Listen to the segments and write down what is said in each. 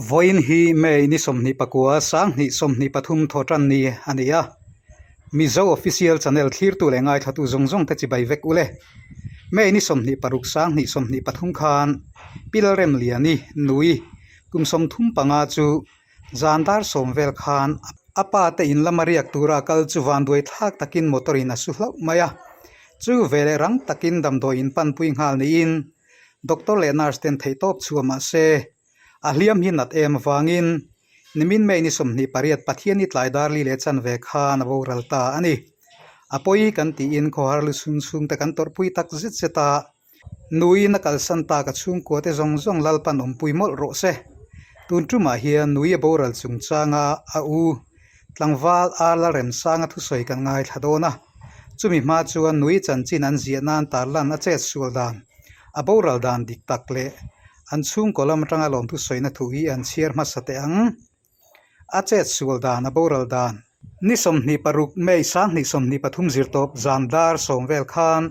voin hi mei ni somni pakua sang ni somni pathum thotran ni ania mizo official channel thlir tu le ngai thatu zongjong te chi bai vek ule mei ni somni paruk sang ni somni pathum khan pilrem liani nui kumsom thum panga chu zandar somvel khan apa te in lamariak tura kal chu van duai thak takin motorin asu hlau maya chu vele rang takin damdo in pan pui ngal ni in doctor le nurse ten thei top chuama se ahliam hi nat em wangin nimin mei ni somni pariat pathiani tlai dar li le chan ve khan voral ta ani apoi kan ti in ko har lu sung sung te kan tor pui tak zit zeta nui na kal san ta ka chung ko te zong zong lal pan pui mol ro se tun tu ma hian nui a boral chung changa a u tlangwal a la rem sanga thu soi kan ngai thadona chumi ma chuan nui chan chin an zia nan tar lan a che sul dan a boral dan dik tak le an chung kolam tanga lom thu soina thu hi an chiar ma sate ang a che sul dan a boral dan ni somni paruk mei sang ni somni pathum zirtop zandar somvel khan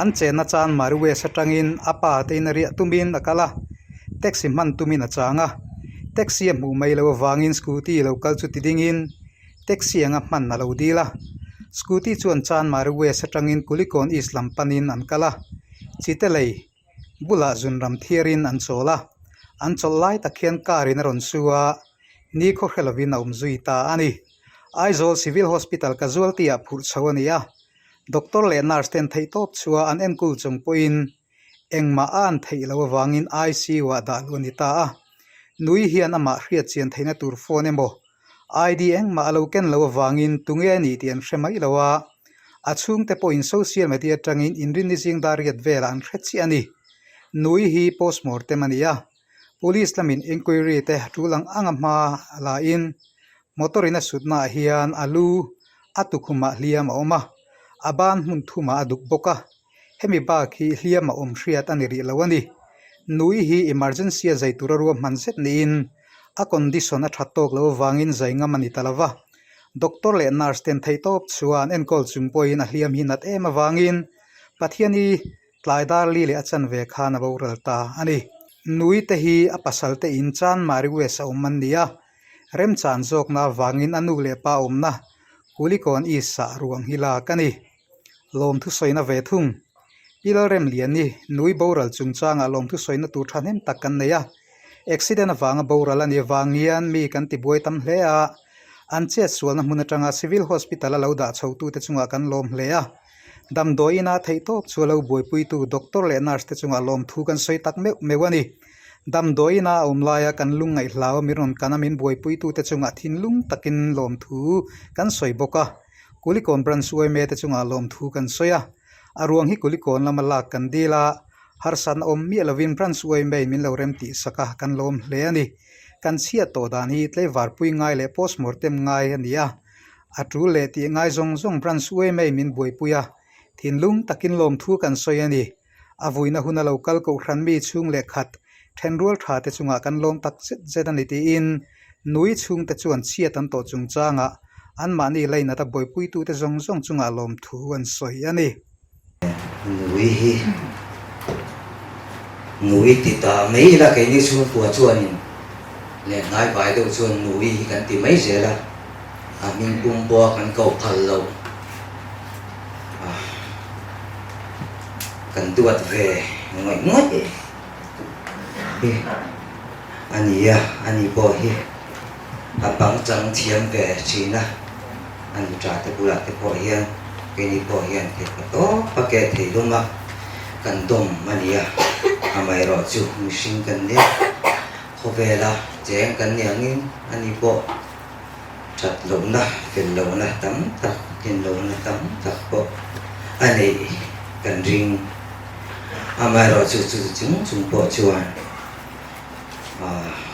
an chena chan marwe satangin apa teinari tumin akala taxi man tumin achanga taxi mu mai lo wangin scooty local chu tidingin taxi anga man na lo dila scooty chuan chan marwe satangin kulikon islam panin an kala chitelei bula zunram thierin an chola an chollai takhian karin ron suwa ni kho helovin a umzuita ani Aizawl Civil Hospital casualty a phur chhawania doctor le nurse ten thei top chua an enkul chung poin engma an thei lo wangin ICU wa da lunita a nui hian ama hriat chian theina tur phone emo ID engma alo ken lo wangin tunge ni tian hremai lowa a chung te point social media tangin inrin ni jing dariat vela an hrechi ani nui hi postmortem ania police lamin inquiry te tulang angama la in motorina sutna hian alu atukhuma hliam oma aban mun thuma aduk boka hemi ba khi hliam om hriat ani ri lawani nui hi emergency zaitura ru manset ni in a condition a thatok lo wangin zainga mani talawa doctor le nurse ten thei top chuan enkol chungpoin a hliam hi nat em awangin pathiani tlaidar li le achan ve khan a boral ta ani nui te hi a pasal te in chan mari we sa man nia rem chan jok na wangin anu le pa omna kulikon isa ruang hila kani lom thu soina ve thung pilrem liani nui boral chungchanga lom thu soina tu thanem takkan neya accident awanga boral ani wangian mi kan ti boi tam hle a an che sualna hmun atanga civil hospital a lo da chhotu te chunga kan lom hle a damdoina thei top chualo boi pui tu doctor le nurse te chunga lom thu kan soi tak mewani damdoina omlaya kan lungai hlaw miron kanamin boi pui tu te chunga thinlung takin lom thu kan soi boka kulikon branch oi me te chunga lom thu kan soya aruang hi kulikon lamala kan dila harsan om mi lovin branch oi me min lo rem ti saka kan lom hle ani kan sia to dan hi tle war pui ngai le postmortem ngai ania atu le ti ngai zong zong branch oi me min boi puya thinlung takin lom thu kan soi ani avuina huna local ko hran mi chung le khat thenrual tha te chunga kan lom tak zet ani ti in nui chung te chuan chia tan to chung changa an mani leina ta boi pui tu te zong zong chunga lom thu an soi ani nui ti ta mei la ke ni chu pu chuan in le ngai bai do chuan nui kan ti mai je la a min pum bo kan ko phal lo kan tuat ve ngoi ngoi ani bo hi abang chang thiam ve china ani tra te pula te po hian ke ni po hian ke to paket thei doma kan dom mania amai ro chu mishing kan ne khovela jeng kan niangin ani po chat lo na ken lo na tam tak ken lo na tam tak po ani kan ring amai ro chu chung po chuan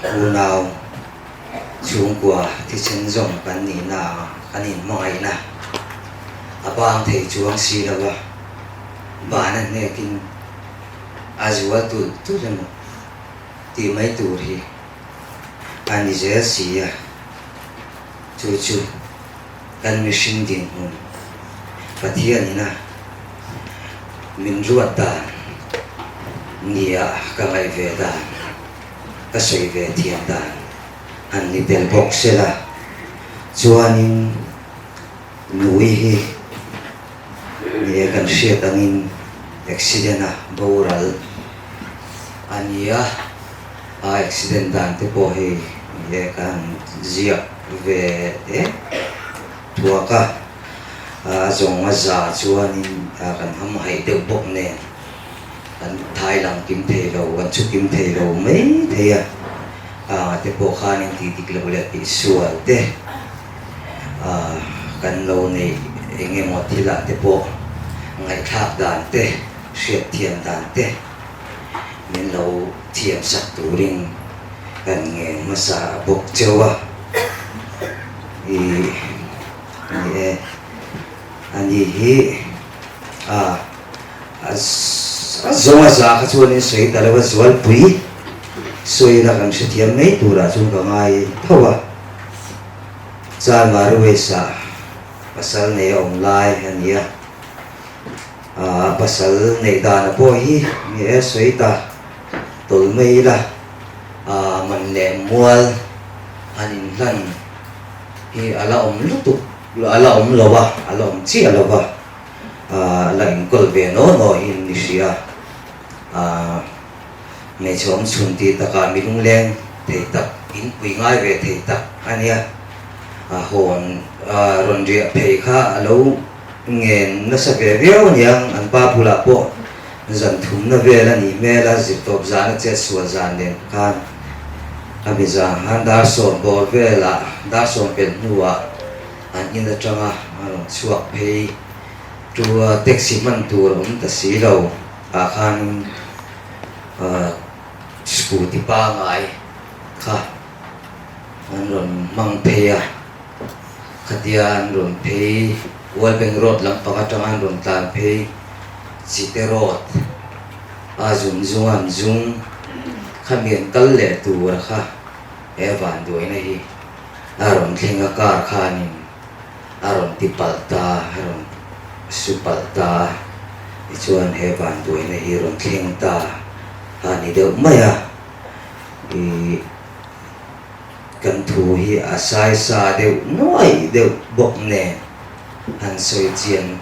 unau chung kwa ti chen zong kan ni na kanin mai na abang thei chuang si la ba bana ne kin azwa tu ren ti mai tu ri ani je si ya chu kan mission din hun pathian na min ruat ta nia ka ngai ve da ka sei ve thiam da an ni tel bok sela chuanin nui hi ni kan hriat angin accident a boral ania a accident dan te po hi ye kan zia ve e tuaka a zong a za chuanin kan ham hai deuh bok ne kan thai lang kim thei lo kan chu kim thei lo mai theia te po khanin ti tik lo le pi sual te kan lo nei enge mo thila te po ngai thak dan te hriat thiam dan te min lo thiam sak turing kan nge masa bok chewa ani hi zonga za ka chuan in sei talawa zual pui soi na kan se thiam nei tura chung ka ngai thawa cha maruwe sa pasal nei ong lai ania pasal nei da na po hi mi e soi ta tol mei la man le mual anin lan hi ala om lutuk ala om lowa ala om chi ala ba la in kol ve no in ni sia me chom chun ti ta ka mi lung leng thei tak in pui ngai ve thei tak ania hon ron ria phei kha alo ngen na sa ve veo niang an pa pula po zan thum na ve la ni me la zip top zan che sual zan den khan abiza han dar som bol ve la dar som pen nuwa an in da changa ron chuak phei tu taxi man tur ta si lo khan scooty pa ngai kha an ron mang phei khatian ron phei wal beng road lam pa ka an ron tan phei chite road zum zum zum khamien kal le tur kha evan doi na hi aron thinga kar khanin aron tipalta aron supalta ichuan hevan doi na hi ron thlengta ani deuh maya kan thu hi asai sa deuh noi deuh bok ne han soi chian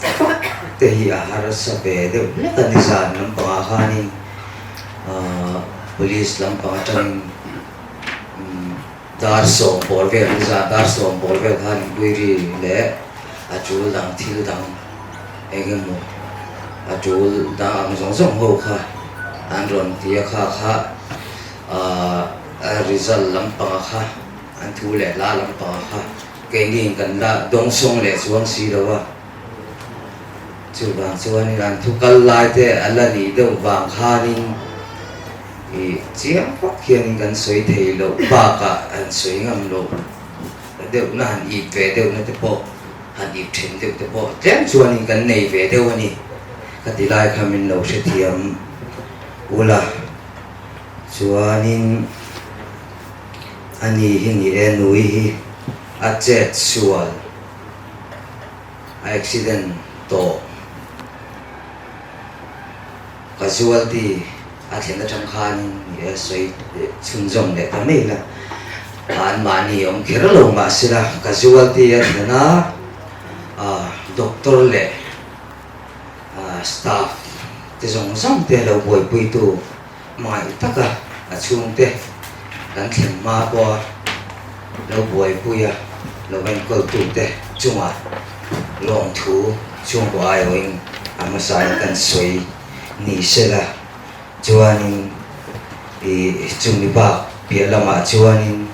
te hi har sa be deuh le kan zan lam pa khanin police lam pa tang dar som borvel za dar som borvel khan buiri le achul dang thil dang egemo achul dang zong zong ho kha andron tia kha result lam pa kha an thu le la lam pa kha kenging kan la dong song le suang si dawa chu bang chuan ran thu kal lai te ala ni deuh wang khanin chiang phok hian kan soi thei lo ba ka an soi ngam lo deuh na han i ve deuh na te po han i then deuh te po tlem chuan in kan nei ve deuh ani kati lai khamin lo se thiam ula chuanin ani hi ni e nui hi a chet sual accident to casualty athen da chang khan ye soi chun jong le ta me la an mani om kheralo ma sira casualty athena doctor le staff te jong jong te lo boi pui tu mai taka achung te kan thlen ma po lo boi pui a lo ben kol tu te chunga long thu chung ko ai oing amasai kan soi ni sela chuanin chumi ba pialama chuanin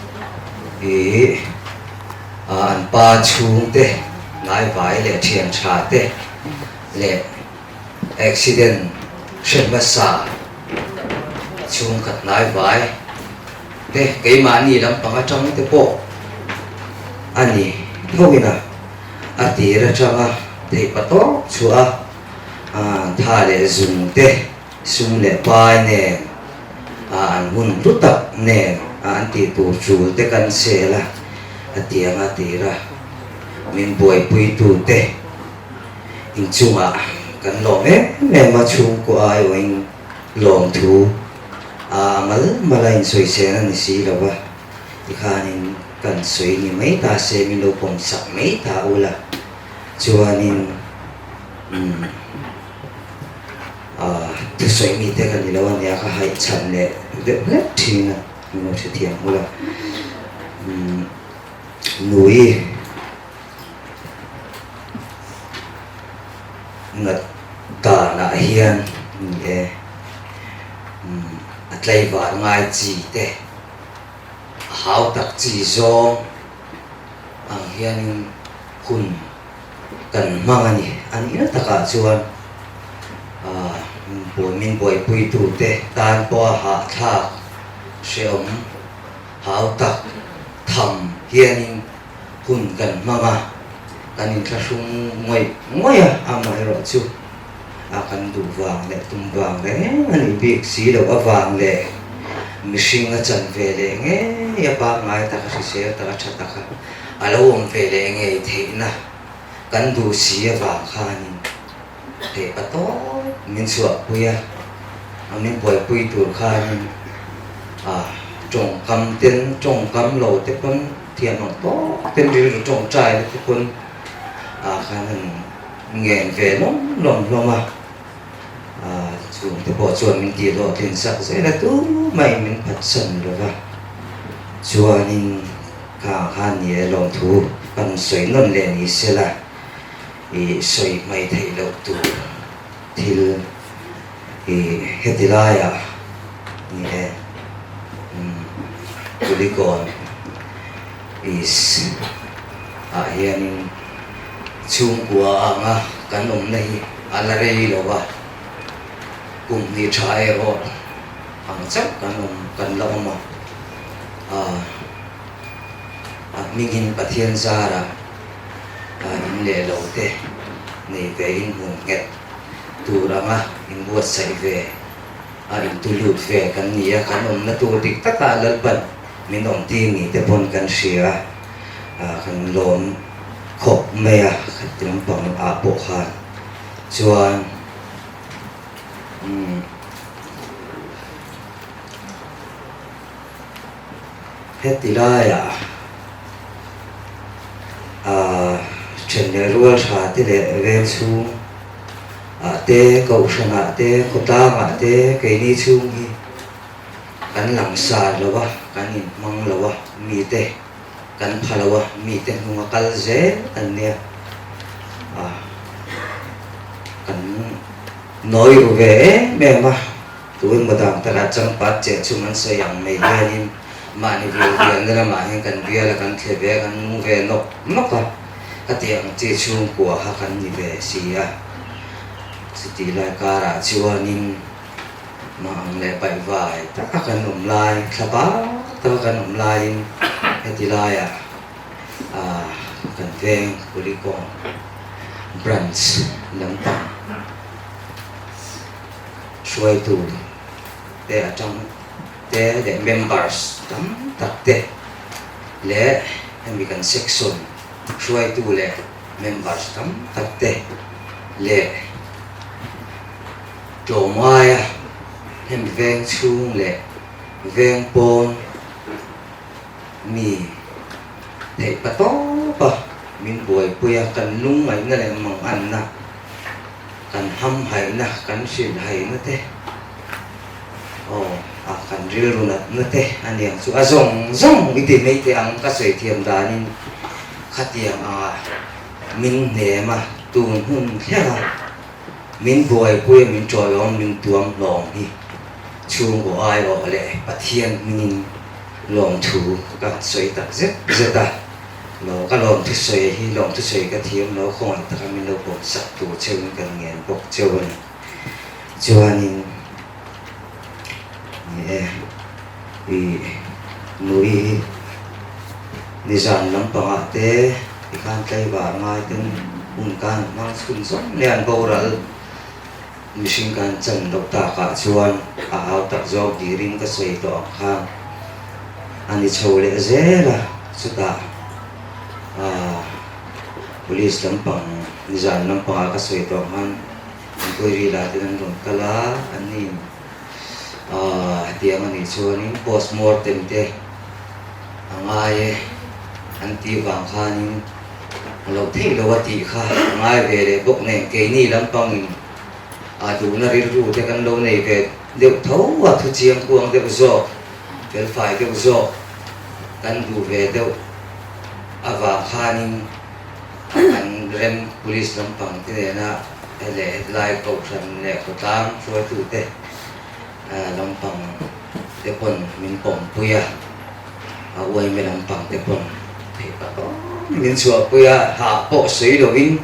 an pa chung te ngai vai le thian tha te le accident shen ma sa chung khat nai vai te ke mani lam panga chang te po ani thogina atira changa te pato chua tha le zum te sung le pai ne an hun tu tak ne an ti tu chul te kan se la atiang atira min boi pui tu te in chunga kan lo me ma chung ko ai oing long thu mal malain soi se na ni si la ba thì khanin kan soi ni mấy ta se min lo pom sak mấy ta ula chuanin tu soi mi te kan ni lawan ya kha hai chan le de ble thina no se thiam ula nui ngat ta na hian ni e atlai var ngai chi te hao tak chi zo ang hian hun kan mangani an ina taka chuan min boi pui tu te tan po ha tha seom hao tak tham hian hun kan mama kanin thasung ngoi amai ro chu akan du wang le tum wang le ani big si lo awang le mishing a chan ve le nge ya ba ngai ta ka se ta ka cha ta ka alo om ve le nge theina kan du si awang khanin te pa to min suwa puya amin boy pui tur khanin trồng cam lầu te pon thian no to ten ri trồng trai te pon khanin ngẹn về lom mà chuồng thì bỏ chuồng mình kia lo tiền sạc dễ là tú mày mình phát sân rồi và chùa nên cả han nhẹ lòng thú bằng sấy non lên ý sẽ là ý sấy mày thấy lâu tu thì hết thì lại nhẹ tu đi còn hiện chung của kan này alare lo ba cùng ni trai ro ang chắc kan lo ma mingin pathian za ra in le lo te nei ve in hung nget tu ra ma in buat sai ve in tu lut ve kan nia kan na tu dik ta ta lal ban min om ti ni te pon kan sia kan lom khop mea khatiam pang po khan chuan hetilaya general tha te le vel chu te ko sana te ko ta ma te ke ni chu hi kan lang sa lo ba kan in mang lo wa mi te kan phalawa mi te hunga kal je an ne kan noi ru ve me ma tu ma dam ta ra chang pat che chu man so yang me hian ma ni vi hian na ma hian kan bia la kan the ve kan mu ve no ka atiang che chu ko ha kan ni ve si a ti la ka ra chuanin ma ang le pai vai ta kan nom lai thaba ta kan nom lai hetilaya kan veng kulikon branch lampang suai tu te atang te de members tam tak te le mi kan section suai tu le members tam tak te le to maya hem veng chung le veng pon mi thầy pa to pa min boy puya kan lung mai na le mang an na kan ham hai na kan sin hai na te kan ril ru na te aniang chu zong iti nei te ang ka sei thiam danin khatiang min ne ma tun hun thera min boy puya min choi om min tuam long hi chung ko ai o le pathian min lòng thủ các sợi tạc rất ta nó các lòng thứ sợi hi lòng thứ sợi cái thiêm nó không phải tất cả mình đâu cũng sạch tủ chơi mình cần nghiền bọc chơi này cho nên vì núi đi dàn lắm bằng thế thì kan cây và mai tên can mang xuân sống liền bầu ra mình sinh can chân độc ta cả chuan áo tạc do đi ring cái sợi tọa khang ani chole zela suta police lampang nizan lampang ka soi to han ko ri la tin ron kala ani tiang ani chuanin post mortem te ngay anh ti vàng khan nhưng lâu thế lâu ti kha ngay về để bốc này cái ni lắm bằng đủ na riru thế kan lâu này về đều thấu và thu chiang cuồng đều rõ đều phải đều rõ kan đủ về đều vàng khan nhưng anh rem police lắm bằng thế này na để lại cầu thần để cầu tam rồi tụi thế lắm bằng thế còn mình bỏng bùi quay mình làm bằng thế còn thì có mình sửa bùi hạ bộ sấy đồ in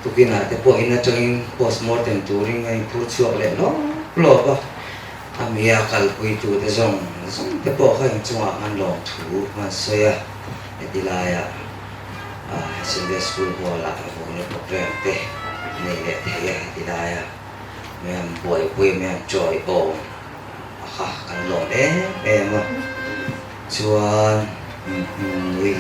tụi kia là thế bộ in là cho in postmortem touring ngay phút sửa lại nó lọ ba amia kal bùi tụi thế giống thế bộ hay chung ăn lọ thủ mà sấy để đi lại Sunday school hoa là một program thế này để thấy đi lại mình bùi mình joy bầu kan lọ đấy em mà chuan người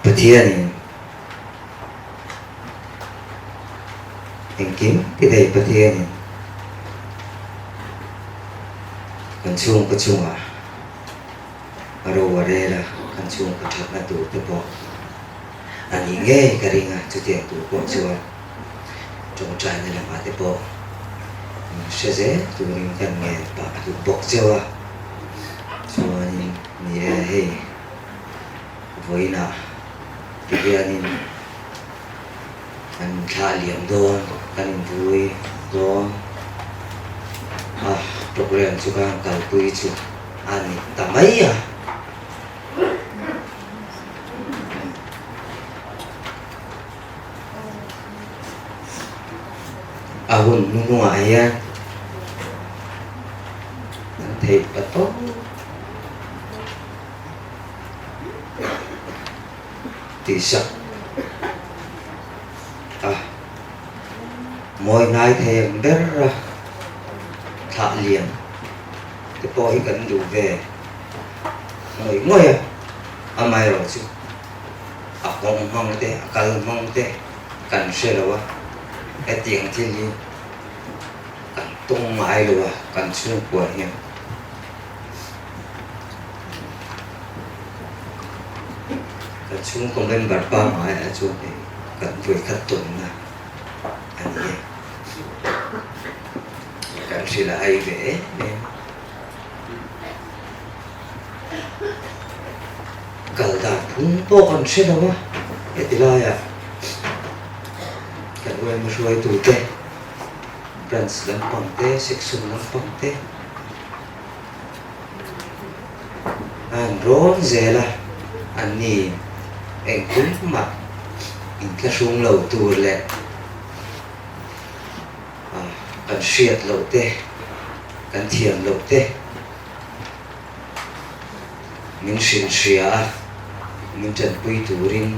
Pathian anh kiếm cái đây Pathian kan chung ka chung aro ware la kan chung ka thak na tu te po ani nge ka ringa chu tiang tu po chuan trong trai ni la ma te po sheze tu ring kan nge pa tu bok chewa chuan ni he voina Tigianin kan kalian doon kan vui doon program juga kalpui chu ani tamaya ahun nunu aya thầy pato tisa mỗi ngày thèm bé ra thả liền cái bói gần đủ về ngồi ngồi mai rồi chứ con mong thế cần mong thế cần xe rồi cái tiền thiên nhiên cần tung mai rồi cần xuống của hiểm cần xuống công viên bát ba mai ở chỗ này cần với khách tuần là anh ấy cần chỉ là ai vẽ nên cần ta phun to cần sẽ đâu á cái gì là cần quên một số tụi tê cần làm bằng tê section làm bằng tê anh rón dễ là anh nhìn anh cũng mặc anh cái súng lầu tù lẹ cần siết lầu tê cần thiền lầu tê mình xin xìa mình chân quy tù rin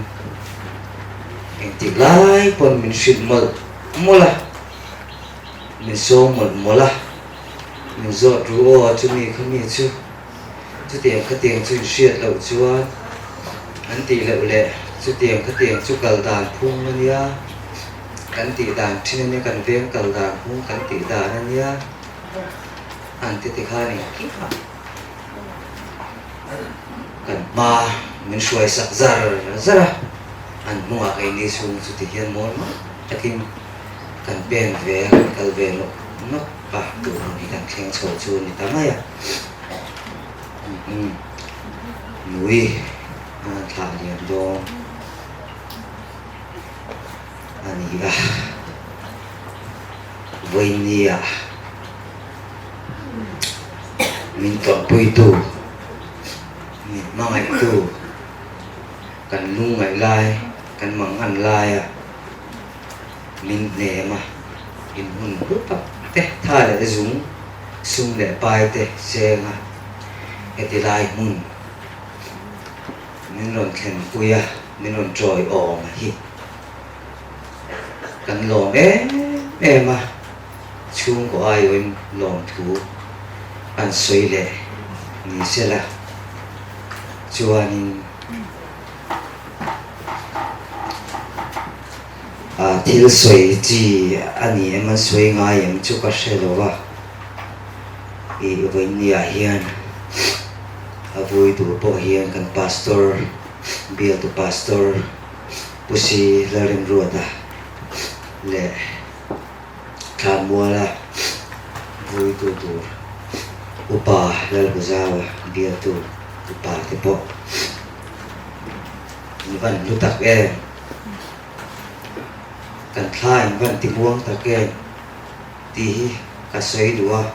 anh tìm lại còn mình xin mơ là mình xô mơ là mình dọt rùa cho mình không biết chứ tiền cái tiền chú siết lầu chúa anh tỷ lệ lệ chú tiền cái tiền chú cầu đàn phun lên nhá cắn tỷ đàn trên nên cần viên cầu đàn phun cắn tỷ đàn lên nhá anh tỷ khai này cần mà mình xuôi sặc ra anh mua cái này xuống chú tỷ hiện món mà chắc kim cần bền về cầu về nó bà tụi mình đang khen sầu chuồn thì tắm ấy núi thả liền đó anh ấy với nia mình còn bơi tù mình mang ảnh tù cần lung ngại lai cần mắng ăn lai mình nè mà mình hùn hút thế thay lại dùng sung để bài thế xe heti lai mun min ron khen puya min ron troi ong hi kan lom mà chung của ai ơi lom thu an soi le ni se la chuanin thil soi chi ani em soi ngai em chu ka se lo wa I voi ni a hian a voi tu po hian kan pastor bial tu pastor pusi larim ruata le kamuala voi tu upa lal buzawa bial tu upa te po van lutak kan thlai van ti buang ta ke ti ka soi dua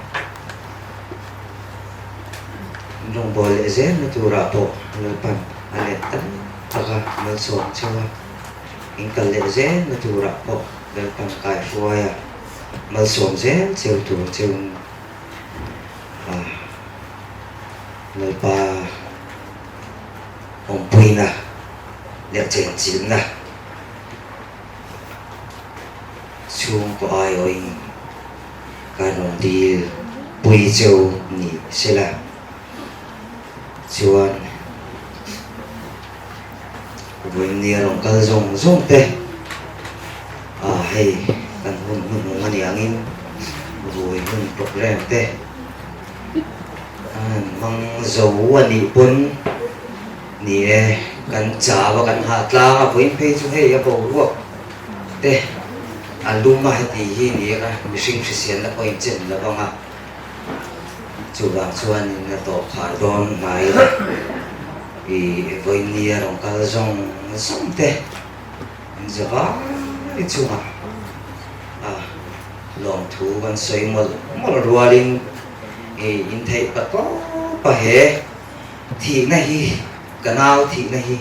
nong bol zen na tura po lepan alet tan taka mal som chawa ingkal le zen na tura po lepan kai fuaya mal som zen cheu tu cheu lepa om puina le chen chin na chung ko ai oi kanon di pui cheu ni sela chuan với nia lòng kal zong te hay kan hun ngani angin với hun program te mang zo ani pun ni kan cha wa kan ha tla với pe chu he ya bo ro te aluma heti hi ni ka mishing christian la point chen la banga chuang chuan na to khar don mai I voi nia rong kal zong te zawa I chunga long thu van soi mol rualin in thei pa to pa he thi na hi kanao thi na hi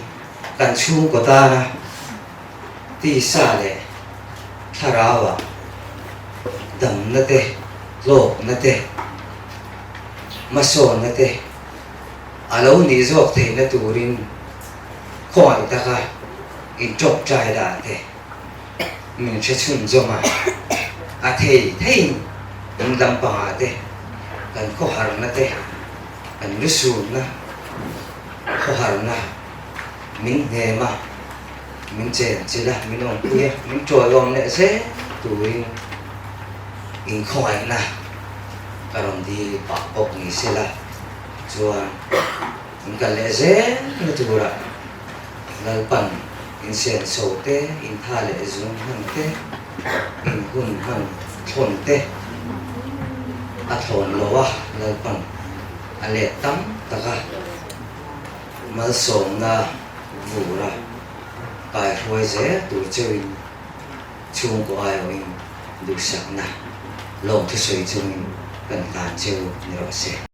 kan chu ko ta na ti sa le tharawa dam na te lok na te mason na te alo ni zok the na turin khoi ta ka in chok chai da te min che chun zoma a thei in lam pa te kan ko har na te kan lusu na ko har na min ne ma min chen chila min ong puya min troi om ne se turin in khoi na karon di pa ok ni sila chuan in ka le ze na tura lalpan in sen so te in tha le zum han te in hun han thon te a thon lo wa lalpan a le tam taka mal som na vura kai hoi ze tu chơi chung ko ai oi du sak na long thu soi chung kan tan cheu ni ro se